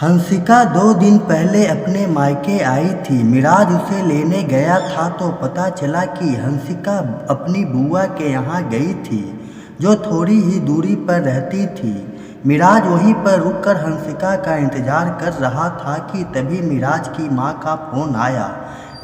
हंसिका 2 दिन पहले अपने मायके आई थी। मिराज उसे लेने गया था तो पता चला कि हंसिका अपनी बुआ के यहाँ गई थी, जो थोड़ी ही दूरी पर रहती थी। मिराज वहीं पर रुककर हंसिका का इंतजार कर रहा था कि तभी मिराज की माँ का फ़ोन आया।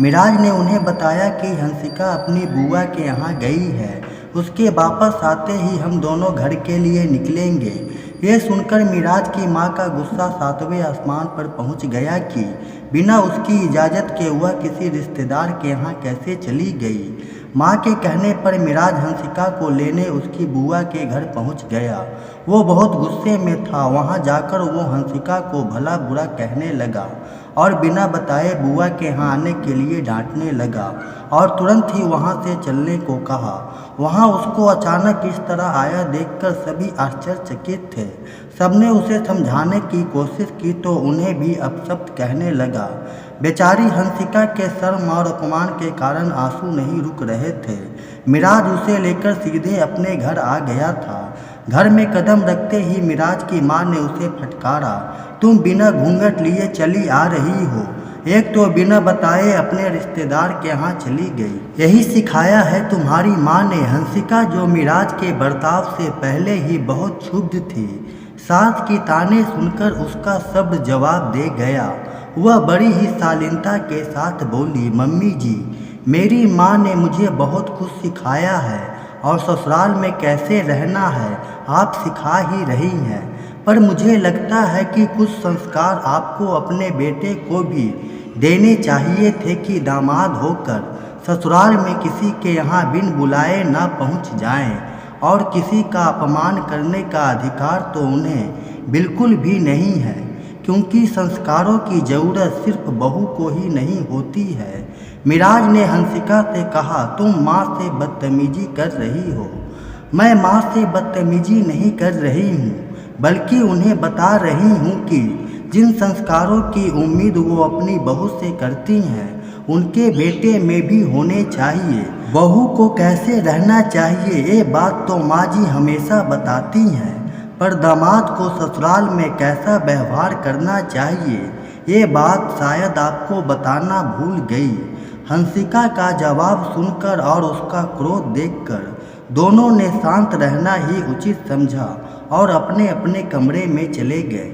मिराज ने उन्हें बताया कि हंसिका अपनी बुआ के यहाँ गई है, उसके वापस आते ही हम दोनों घर के लिए निकलेंगे। ये सुनकर मिराज की माँ का गुस्सा 7वें आसमान पर पहुँच गया कि बिना उसकी इजाज़त के वह किसी रिश्तेदार के यहाँ कैसे चली गई। माँ के कहने पर मिराज हंसिका को लेने उसकी बुआ के घर पहुँच गया। वो बहुत गुस्से में था। वहाँ जाकर वो हंसिका को भला बुरा कहने लगा और बिना बताए बुआ के यहाँ आने के लिए डांटने लगा और तुरंत ही वहाँ से चलने को कहा। वहाँ उसको अचानक इस तरह आया देखकर सभी आश्चर्यचकित थे। सबने उसे समझाने की कोशिश की तो उन्हें भी अपशब्द कहने लगा। बेचारी हंसिका के शर्म और अपमान के कारण आंसू नहीं रुक रहे थे। मिराज उसे लेकर सीधे अपने घर आ गया था। घर में कदम रखते ही मिराज की माँ ने उसे फटकारा, तुम बिना घूंघट लिए चली आ रही हो, एक तो बिना बताए अपने रिश्तेदार के यहाँ चली गई। यही सिखाया है तुम्हारी माँ ने। हंसिका, जो मिराज के बर्ताव से पहले ही बहुत क्षुब्ध थी, सास की ताने सुनकर उसका सब्र जवाब दे गया। वह बड़ी ही शालीनता के साथ बोली, मम्मी जी, मेरी माँ ने मुझे बहुत कुछ सिखाया है और ससुराल में कैसे रहना है आप सिखा ही रही हैं, पर मुझे लगता है कि कुछ संस्कार आपको अपने बेटे को भी देने चाहिए थे कि दामाद होकर ससुराल में किसी के यहाँ बिन बुलाए ना पहुँच जाएं और किसी का अपमान करने का अधिकार तो उन्हें बिल्कुल भी नहीं है, क्योंकि संस्कारों की ज़रूरत सिर्फ बहू को ही नहीं होती है। मिराज ने हंसिका से कहा, तुम माँ से बदतमीजी कर रही हो। मैं माँ से बदतमीजी नहीं कर रही हूँ, बल्कि उन्हें बता रही हूँ कि जिन संस्कारों की उम्मीद वो अपनी बहू से करती हैं, उनके बेटे में भी होने चाहिए। बहू को कैसे रहना चाहिए ये बात तो माँ जी हमेशा बताती हैं, पर दामाद को ससुराल में कैसा व्यवहार करना चाहिए ये बात शायद आपको बताना भूल गई। हंसिका का जवाब सुनकर और उसका क्रोध देखकर दोनों ने शांत रहना ही उचित समझा और अपने अपने कमरे में चले गए।